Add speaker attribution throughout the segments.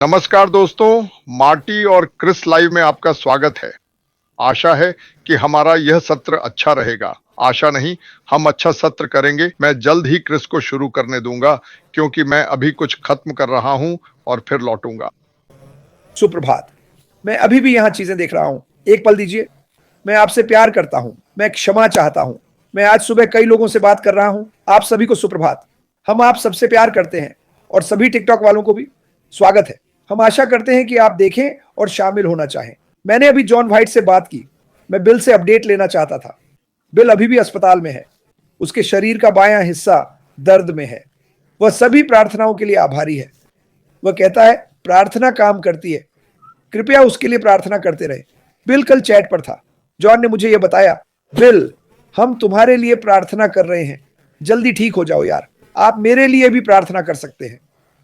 Speaker 1: नमस्कार दोस्तों, मार्टी और क्रिस लाइव में आपका स्वागत है। आशा है कि हमारा यह सत्र अच्छा रहेगा। आशा नहीं, हम अच्छा सत्र करेंगे। मैं जल्द ही क्रिस को शुरू करने दूंगा क्योंकि मैं अभी कुछ खत्म कर रहा हूं और फिर लौटूंगा।
Speaker 2: सुप्रभात। मैं अभी भी यहाँ चीजें देख रहा हूँ। एक पल दीजिए। मैं आपसे प्यार करता हूँ। मैं क्षमा चाहता हूँ। मैं आज सुबह कई लोगों से बात कर रहा हूँ। आप सभी को सुप्रभात। हम आप सबसे प्यार करते हैं और सभी टिकटॉक वालों को भी स्वागत है। हम आशा करते हैं कि आप देखें और शामिल होना चाहें। मैंने अभी जॉन वाइट से बात की। मैं बिल से अपडेट लेना चाहता था। बिल अभी भी अस्पताल में है। उसके शरीर का बायां हिस्सा दर्द में है। वह सभी प्रार्थनाओं के लिए आभारी है। वह कहता है प्रार्थना काम करती है, कृपया उसके लिए प्रार्थना करते रहे। बिल कल चैट पर था। जॉन ने मुझे यह बताया, बिल हम तुम्हारे लिए प्रार्थना कर रहे हैं, जल्दी ठीक हो जाओ यार। आप मेरे लिए भी प्रार्थना कर सकते हैं।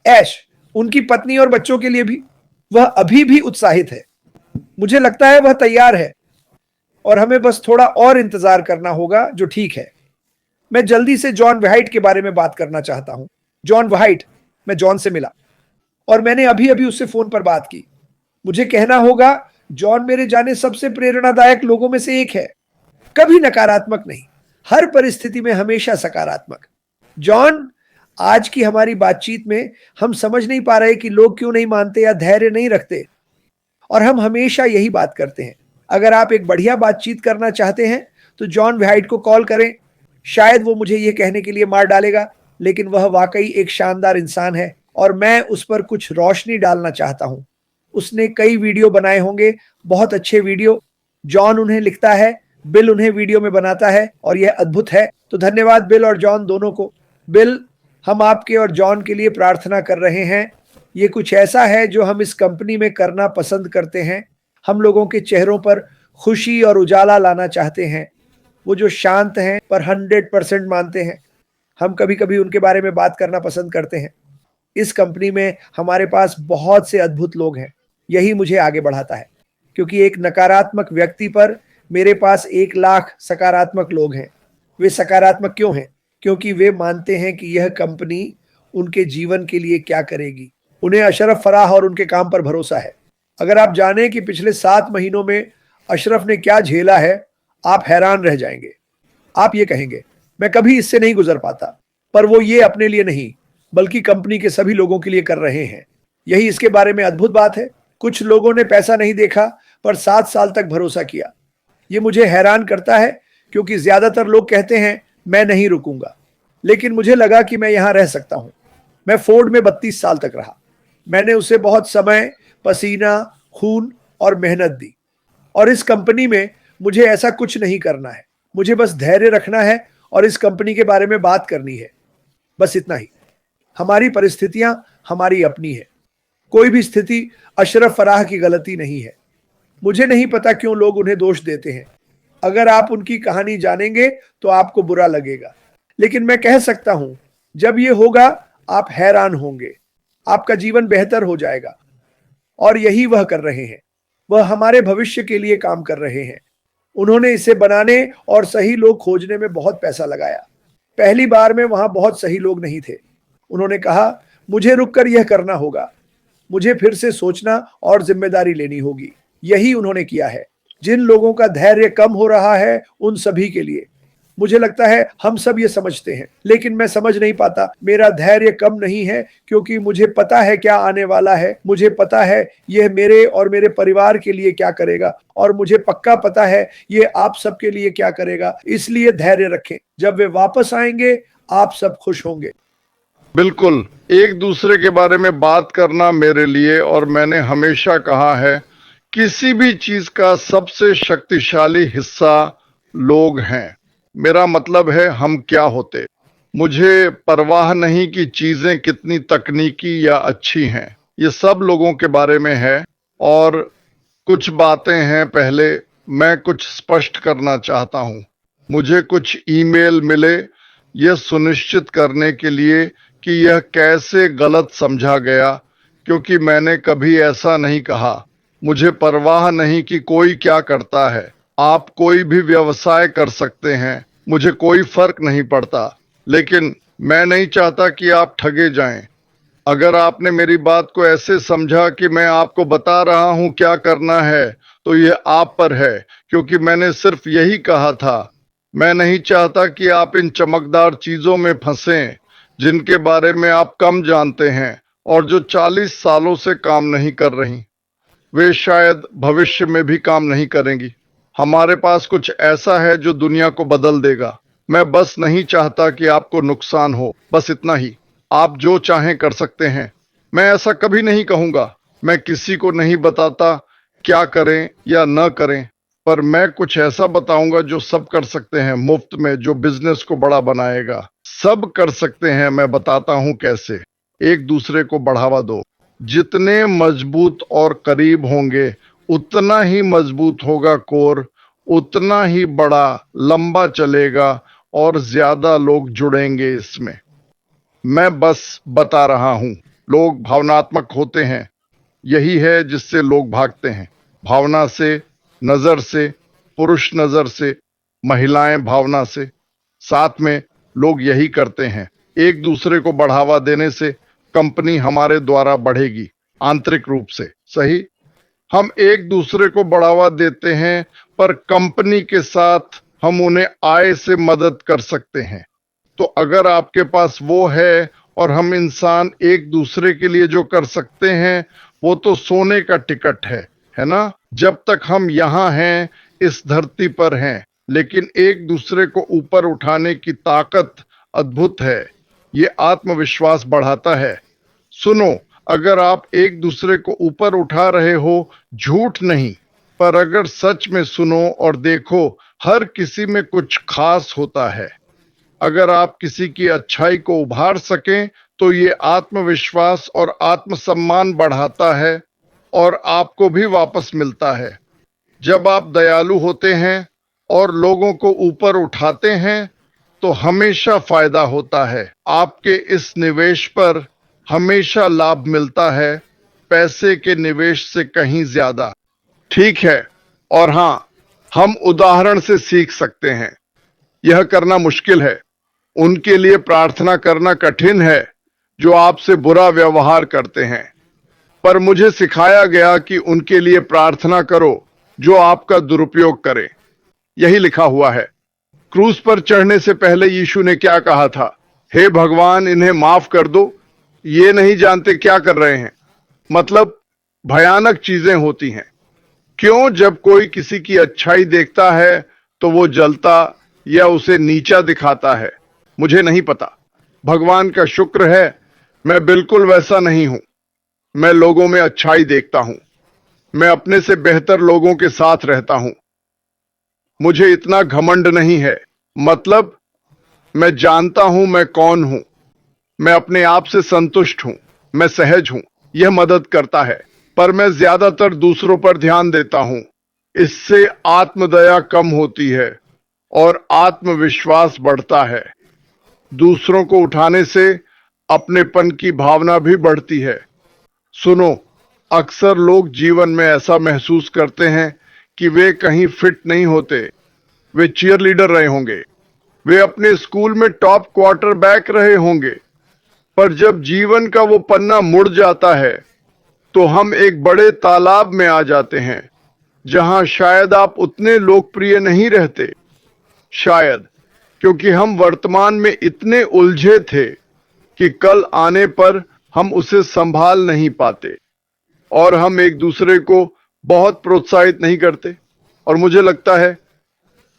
Speaker 2: ऐश, उनकी पत्नी और बच्चों के लिए भी। वह अभी भी उत्साहित है। मुझे लगता है वह तैयार है और हमें बस थोड़ा और इंतजार करना होगा, जो ठीक है। मैं जल्दी से जॉन वाइट के बारे में बात करना चाहता हूं। जॉन वाइट, मैं जॉन से मिला और मैंने अभी अभी उससे फोन पर बात की। मुझे कहना होगा, जॉन मेरे जाने सबसे प्रेरणादायक लोगों में से एक है। कभी नकारात्मक नहीं, हर परिस्थिति में हमेशा सकारात्मक। जॉन, आज की हमारी बातचीत में हम समझ नहीं पा रहे कि लोग क्यों नहीं मानते या धैर्य नहीं रखते, और हम हमेशा यही बात करते हैं। अगर आप एक बढ़िया बातचीत करना चाहते हैं तो जॉन वाइट को कॉल करें। शायद वो मुझे यह कहने के लिए मार डालेगा, लेकिन वह वाकई एक शानदार इंसान है और मैं उस पर कुछ रोशनी डालना चाहता हूं। उसने कई वीडियो बनाए होंगे, बहुत अच्छे वीडियो। जॉन उन्हें लिखता है, बिल उन्हें वीडियो में बनाता है और यह अद्भुत है। तो धन्यवाद बिल और जॉन दोनों को। बिल, हम आपके और जॉन के लिए प्रार्थना कर रहे हैं। ये कुछ ऐसा है जो हम इस कंपनी में करना पसंद करते हैं। हम लोगों के चेहरों पर खुशी और उजाला लाना चाहते हैं। वो जो शांत हैं पर 100% मानते हैं। हम कभी कभी उनके बारे में बात करना पसंद करते हैं। इस कंपनी में हमारे पास बहुत से अद्भुत लोग हैं। यही मुझे आगे बढ़ाता है, क्योंकि एक नकारात्मक व्यक्ति पर मेरे पास 1 लाख सकारात्मक लोग हैं। वे सकारात्मक क्यों हैं? क्योंकि वे मानते हैं कि यह कंपनी उनके जीवन के लिए क्या करेगी। उन्हें अशरफ फराह और उनके काम पर भरोसा है। अगर आप जानें कि पिछले 7 महीनों में अशरफ ने क्या झेला है, आप हैरान रह जाएंगे। आप ये कहेंगे, मैं कभी इससे नहीं गुजर पाता। पर वो ये अपने लिए नहीं, बल्कि कंपनी के सभी लोगों के लिए कर रहे हैं। यही इसके बारे में अद्भुत बात है। कुछ लोगों ने पैसा नहीं देखा पर 7 साल तक भरोसा किया। ये मुझे हैरान करता है, क्योंकि ज्यादातर लोग कहते हैं मैं नहीं रुकूंगा, लेकिन मुझे लगा कि मैं यहां रह सकता हूं। मैं फोर्ड में 32 साल तक रहा। मैंने उसे बहुत समय, पसीना, खून और मेहनत दी। और इस कंपनी में मुझे ऐसा कुछ नहीं करना है। मुझे बस धैर्य रखना है और इस कंपनी के बारे में बात करनी है। बस इतना ही। हमारी परिस्थितियां हमारी अपनी है। कोई भी स्थिति अशरफ फराह की गलती नहीं है। मुझे नहीं पता क्यों लोग उन्हें दोष देते हैं। अगर आप उनकी कहानी जानेंगे तो आपको बुरा लगेगा, लेकिन मैं कह सकता हूं, जब ये होगा आप हैरान होंगे। आपका जीवन बेहतर हो जाएगा। और यही वह कर रहे हैं। वह हमारे भविष्य के लिए काम कर रहे हैं। उन्होंने इसे बनाने और सही लोग खोजने में बहुत पैसा लगाया। पहली बार में वहां बहुत सही लोग नहीं थे। उन्होंने कहा, मुझे रुककर यह करना होगा। मुझे फिर से सोचना और जिम्मेदारी लेनी होगी। यही उन्होंने किया है। जिन लोगों का धैर्य कम हो रहा है, उन सभी के लिए। मुझे लगता है हम सब ये समझते हैं, लेकिन मैं समझ नहीं पाता। मेरा धैर्य कम नहीं है, क्योंकि मुझे पता है क्या आने वाला है। मुझे पता है यह मेरे और मेरे परिवार के लिए क्या करेगा, और मुझे पक्का पता है ये आप सबके लिए क्या करेगा। इसलिए धैर्य रखें। जब वे वापस आएंगे, आप सब खुश होंगे।
Speaker 1: बिल्कुल, एक दूसरे के बारे में बात करना मेरे लिए, और मैंने हमेशा कहा है, किसी भी चीज का सबसे शक्तिशाली हिस्सा लोग हैं। मेरा मतलब है हम क्या होते। मुझे परवाह नहीं कि चीजें कितनी तकनीकी या अच्छी हैं, ये सब लोगों के बारे में है। और कुछ बातें हैं, पहले मैं कुछ स्पष्ट करना चाहता हूं। मुझे कुछ ईमेल मिले यह सुनिश्चित करने के लिए कि यह कैसे गलत समझा गया, क्योंकि मैंने कभी ऐसा नहीं कहा। मुझे परवाह नहीं कि कोई क्या करता है। आप कोई भी व्यवसाय कर सकते हैं, मुझे कोई फर्क नहीं पड़ता। लेकिन मैं नहीं चाहता कि आप ठगे जाएं। अगर आपने मेरी बात को ऐसे समझा कि मैं आपको बता रहा हूं क्या करना है, तो ये आप पर है, क्योंकि मैंने सिर्फ यही कहा था। मैं नहीं चाहता कि आप इन चमकदार चीजों में फंसें जिनके बारे में आप कम जानते हैं और जो 40 सालों से काम नहीं कर रही। वे शायद भविष्य में भी काम नहीं करेंगी। हमारे पास कुछ ऐसा है जो दुनिया को बदल देगा। मैं बस नहीं चाहता कि आपको नुकसान हो, बस इतना ही। आप जो चाहें कर सकते हैं। मैं ऐसा कभी नहीं कहूंगा। मैं किसी को नहीं बताता क्या करें या न करें, पर मैं कुछ ऐसा बताऊंगा जो सब कर सकते हैं मुफ्त में, जो बिजनेस को बड़ा बनाएगा। सब कर सकते हैं, मैं बताता हूं कैसे। एक दूसरे को बढ़ावा दो। जितने मजबूत और करीब होंगे, उतना ही मजबूत होगा कोर, उतना ही बड़ा लंबा चलेगा और ज्यादा लोग जुड़ेंगे इसमें। मैं बस बता रहा हूं। लोग भावनात्मक होते हैं। यही है जिससे लोग भागते हैं। भावना से, नजर से, पुरुष नजर से, महिलाएं भावना से। साथ में लोग यही करते हैं। एक दूसरे को बढ़ावा देने से कंपनी हमारे द्वारा बढ़ेगी, आंतरिक रूप से। सही। हम एक दूसरे को बढ़ावा देते हैं, पर कंपनी के साथ हम उन्हें आय से मदद कर सकते हैं। तो अगर आपके पास वो है, और हम इंसान एक दूसरे के लिए जो कर सकते हैं, वो तो सोने का टिकट है ना? जब तक हम यहाँ हैं, इस धरती पर हैं, लेकिन एक दूसरे को ऊपर उठाने की ताकत अद्भुत है। ये आत्मविश्वास बढ़ाता है। सुनो, अगर आप एक दूसरे को ऊपर उठा रहे हो, झूठ नहीं, पर अगर सच में सुनो और देखो, हर किसी में कुछ खास होता है। अगर आप किसी की अच्छाई को उभार सकें, तो ये आत्मविश्वास और आत्मसम्मान बढ़ाता है और आपको भी वापस मिलता है। जब आप दयालु होते हैं और लोगों को ऊपर उठाते हैं, तो हमेशा फायदा होता है। आपके इस निवेश पर हमेशा लाभ मिलता है, पैसे के निवेश से कहीं ज्यादा। ठीक है। और हां, हम उदाहरण से सीख सकते हैं। यह करना मुश्किल है। उनके लिए प्रार्थना करना कठिन है जो आपसे बुरा व्यवहार करते हैं, पर मुझे सिखाया गया कि उनके लिए प्रार्थना करो जो आपका दुरुपयोग करे। यही लिखा हुआ है। क्रूस पर चढ़ने से पहले यीशु ने क्या कहा था? हे भगवान, इन्हें माफ कर दो, ये नहीं जानते क्या कर रहे हैं। मतलब, भयानक चीजें होती हैं। क्यों जब कोई किसी की अच्छाई देखता है तो वो जलता या उसे नीचा दिखाता है? मुझे नहीं पता। भगवान का शुक्र है, मैं बिल्कुल वैसा नहीं हूं। मैं लोगों में अच्छाई देखता हूं। मैं अपने से बेहतर लोगों के साथ रहता हूं। मुझे इतना घमंड नहीं है। मतलब, मैं जानता हूं मैं कौन हूं। मैं अपने आप से संतुष्ट हूं। मैं सहज हूं। यह मदद करता है। पर मैं ज्यादातर दूसरों पर ध्यान देता हूं। इससे आत्मदया कम होती है और आत्मविश्वास बढ़ता है। दूसरों को उठाने से अपनेपन की भावना भी बढ़ती है। सुनो, अक्सर लोग जीवन में ऐसा महसूस करते हैं कि वे कहीं फिट नहीं होते। वे चीयर लीडर रहे होंगे, वे अपने स्कूल में टॉप क्वार्टर बैक रहे होंगे, पर जब जीवन का वो पन्ना मुड़ जाता है, तो हम एक बड़े तालाब में आ जाते हैं जहां शायद आप उतने लोकप्रिय नहीं रहते। शायद क्योंकि हम वर्तमान में इतने उलझे थे कि कल आने पर हम उसे संभाल नहीं पाते, और हम एक दूसरे को बहुत प्रोत्साहित नहीं करते। और मुझे लगता है,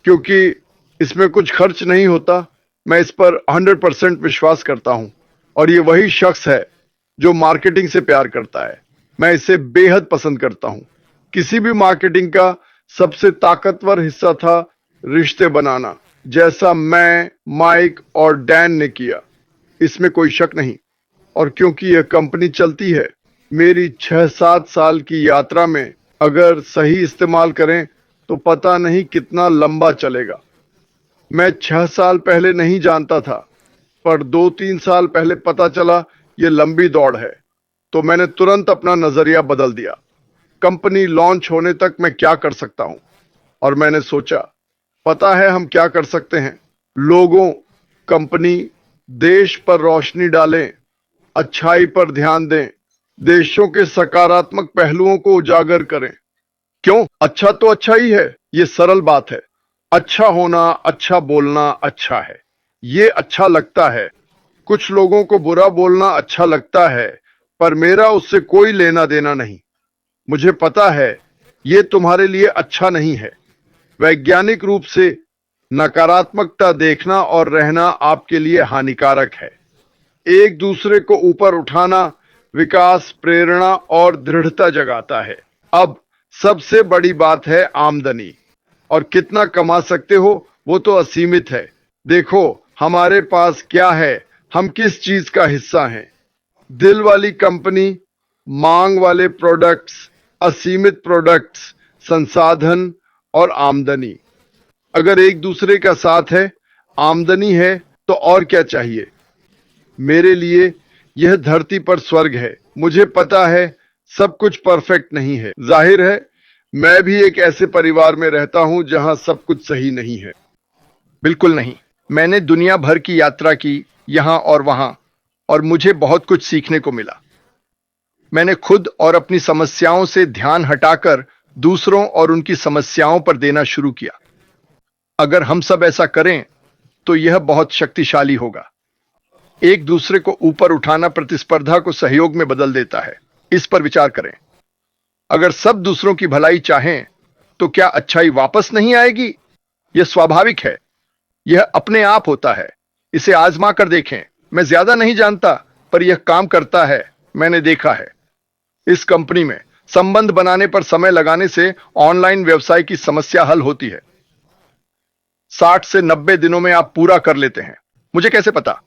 Speaker 1: क्योंकि इसमें कुछ खर्च नहीं होता, मैं इस पर 100% विश्वास करता हूं। और ये वही शख्स है जो मार्केटिंग से प्यार करता है। मैं इसे बेहद पसंद करता हूं। किसी भी मार्केटिंग का सबसे ताकतवर हिस्सा था रिश्ते बनाना, जैसा मैं, माइक और डैन ने किया। इसमें कोई शक नहीं। और क्योंकि यह कंपनी चलती है, मेरी 6-7 साल की यात्रा में अगर सही इस्तेमाल करें तो पता नहीं कितना लंबा चलेगा। मैं 6 साल पहले नहीं जानता था, पर 2-3 साल पहले पता चला ये लंबी दौड़ है, तो मैंने तुरंत अपना नजरिया बदल दिया। कंपनी लॉन्च होने तक मैं क्या कर सकता हूं? और मैंने सोचा, पता है हम क्या कर सकते हैं? लोगों, कंपनी, देश पर रोशनी डालें। अच्छाई पर ध्यान दें, देशों के सकारात्मक पहलुओं को उजागर करें। क्यों? अच्छा तो अच्छा ही है, ये सरल बात है। अच्छा होना, अच्छा बोलना अच्छा है, ये अच्छा लगता है। कुछ लोगों को बुरा बोलना अच्छा लगता है, पर मेरा उससे कोई लेना देना नहीं। मुझे पता है ये तुम्हारे लिए अच्छा नहीं है। वैज्ञानिक रूप से नकारात्मकता देखना और रहना आपके लिए हानिकारक है। एक दूसरे को ऊपर उठाना विकास, प्रेरणा और दृढ़ता जगाता है। अब सबसे बड़ी बात है आमदनी, और कितना कमा सकते हो वो तो असीमित है। देखो हमारे पास क्या है, हम किस चीज का हिस्सा हैं। दिल वाली कंपनी, मांग वाले प्रोडक्ट्स, असीमित प्रोडक्ट्स, संसाधन और आमदनी। अगर एक दूसरे का साथ है, आमदनी है, तो और क्या चाहिए। मेरे लिए यह धरती पर स्वर्ग है। मुझे पता है सब कुछ परफेक्ट नहीं है। जाहिर है मैं भी एक ऐसे परिवार में रहता हूं जहां सब कुछ सही नहीं है।
Speaker 2: बिल्कुल नहीं। मैंने दुनिया भर की यात्रा की, यहाँ और वहां, और मुझे बहुत कुछ सीखने को मिला। मैंने खुद और अपनी समस्याओं से ध्यान हटाकर दूसरों और उनकी समस्याओं पर देना शुरू किया। अगर हम सब ऐसा करें तो यह बहुत शक्तिशाली होगा। एक दूसरे को ऊपर उठाना प्रतिस्पर्धा को सहयोग में बदल देता है। इस पर विचार करें। अगर सब दूसरों की भलाई चाहें तो क्या अच्छाई वापस नहीं आएगी? यह स्वाभाविक है। यह अपने आप होता है। इसे आजमा कर देखें। मैं ज्यादा नहीं जानता, पर यह काम करता है। मैंने देखा है इस कंपनी में संबंध बनाने पर समय लगाने से ऑनलाइन व्यवसाय की समस्या हल होती है। 60 से 90 दिनों में आप पूरा कर लेते हैं। मुझे कैसे पता?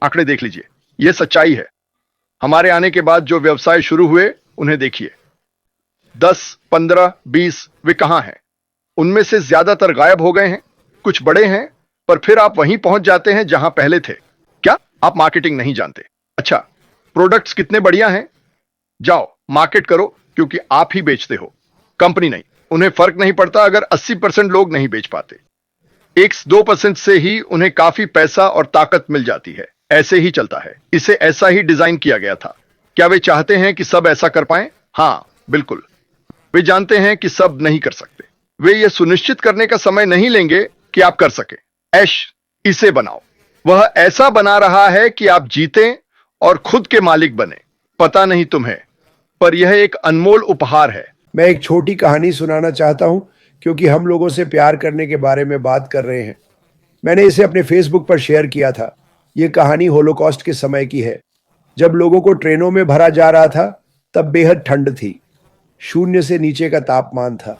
Speaker 2: आंकड़े देख लीजिए। यह सच्चाई है। हमारे आने के बाद जो व्यवसाय शुरू हुए उन्हें देखिए। 10, 15, 20 वे कहां हैं? उनमें से ज्यादातर गायब हो गए हैं। कुछ बड़े हैं, पर फिर आप वहीं पहुंच जाते हैं जहां पहले थे। क्या आप मार्केटिंग नहीं जानते? अच्छा, प्रोडक्ट्स कितने बढ़िया हैं। जाओ मार्केट करो, क्योंकि आप ही बेचते हो, कंपनी नहीं। उन्हें फर्क नहीं पड़ता अगर 80% लोग नहीं बेच पाते। 1-2% से ही उन्हें काफी पैसा और ताकत मिल जाती है। ऐसे ही चलता है। इसे ऐसा ही डिजाइन किया गया था। क्या वे चाहते हैं कि सब ऐसा कर पाएं? हां, बिल्कुल। वे जानते हैं कि सब नहीं कर सकते। वे यह सुनिश्चित करने का समय नहीं लेंगे कि आप कर सकें। ऐश इसे बनाओ। वह ऐसा बना रहा है कि आप जीतें और खुद के मालिक बने। पता नहीं तुम्हें, पर यह एक अनमोल उपहार है। मैं एक छोटी कहानी सुनाना चाहता हूं, क्योंकि हम लोगों से प्यार करने के बारे में बात कर रहे हैं। मैंने इसे अपने फेसबुक पर शेयर किया था। यह कहानी होलोकॉस्ट के समय की है। जब लोगों को ट्रेनों में भरा जा रहा था, तब बेहद ठंड थी। 0 से नीचे का तापमान था।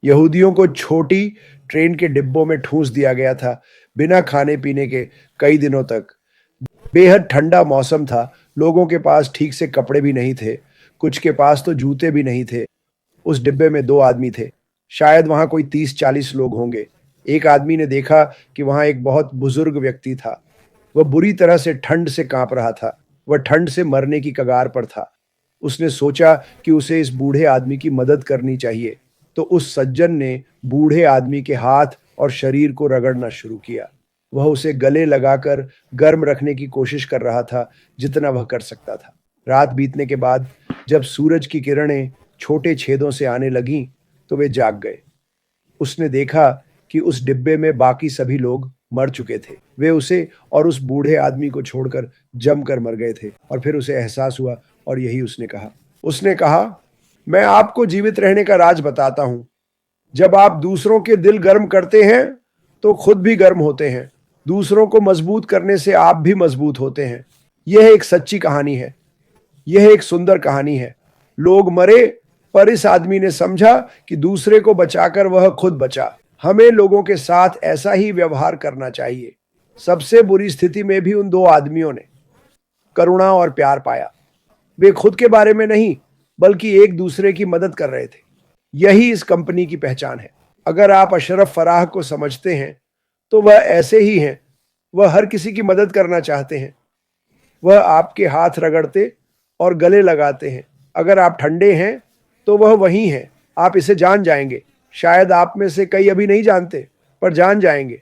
Speaker 2: यहूदियों को छोटी ट्रेन के डिब्बों में ठूंस दिया गया था, बिना खाने पीने के, कई दिनों तक। बेहद ठंडा मौसम था। लोगों के पास ठीक से कपड़े भी नहीं थे। कुछ के पास तो जूते भी नहीं थे। उस डिब्बे में 2 आदमी थे। शायद वहां कोई 30-40 लोग होंगे। एक आदमी ने देखा कि वहां एक बहुत बुजुर्ग व्यक्ति था। वह बुरी तरह से ठंड से कांप रहा था। वह ठंड से मरने की कगार पर था। उसने सोचा कि उसे इस बूढ़े आदमी की मदद करनी चाहिए। तो उस सज्जन ने बूढ़े आदमी के हाथ और शरीर को रगड़ना शुरू किया। वह उसे गले लगाकर गर्म रखने की कोशिश कर रहा था, जितना वह कर सकता था। रात बीतने के बाद जब सूरज की किरणें छोटे छेदों से आने लगीं, तो वे जाग गए। उसने देखा कि उस डिब्बे में बाकी सभी लोग मर चुके थे। वे उसे और उस बूढ़े आदमी को छोड़कर जमकर मर गए थे। और फिर उसे एहसास हुआ, और यही उसने कहा, मैं आपको जीवित रहने का राज बताता हूं। जब आप दूसरों के दिल गर्म करते हैं तो खुद भी गर्म होते हैं। दूसरों को मजबूत करने से आप भी मजबूत होते हैं। यह एक सच्ची कहानी है। यह एक सुंदर कहानी है। लोग मरे, पर इस आदमी ने समझा कि दूसरे को बचाकर वह खुद बचा। हमें लोगों के साथ ऐसा ही व्यवहार करना चाहिए। सबसे बुरी स्थिति में भी उन 2 आदमियों ने करुणा और प्यार पाया। वे खुद के बारे में नहीं, बल्कि एक दूसरे की मदद कर रहे थे। यही इस कंपनी की पहचान है। अगर आप अशरफ फराह को समझते हैं, तो वह ऐसे ही हैं। वह हर किसी की मदद करना चाहते हैं। वह आपके हाथ रगड़ते और गले लगाते हैं। अगर आप ठंडे हैं, तो वह वही हैं। आप इसे जान जाएंगे। शायद आप में से कई अभी नहीं जानते, पर जान जाएंगे।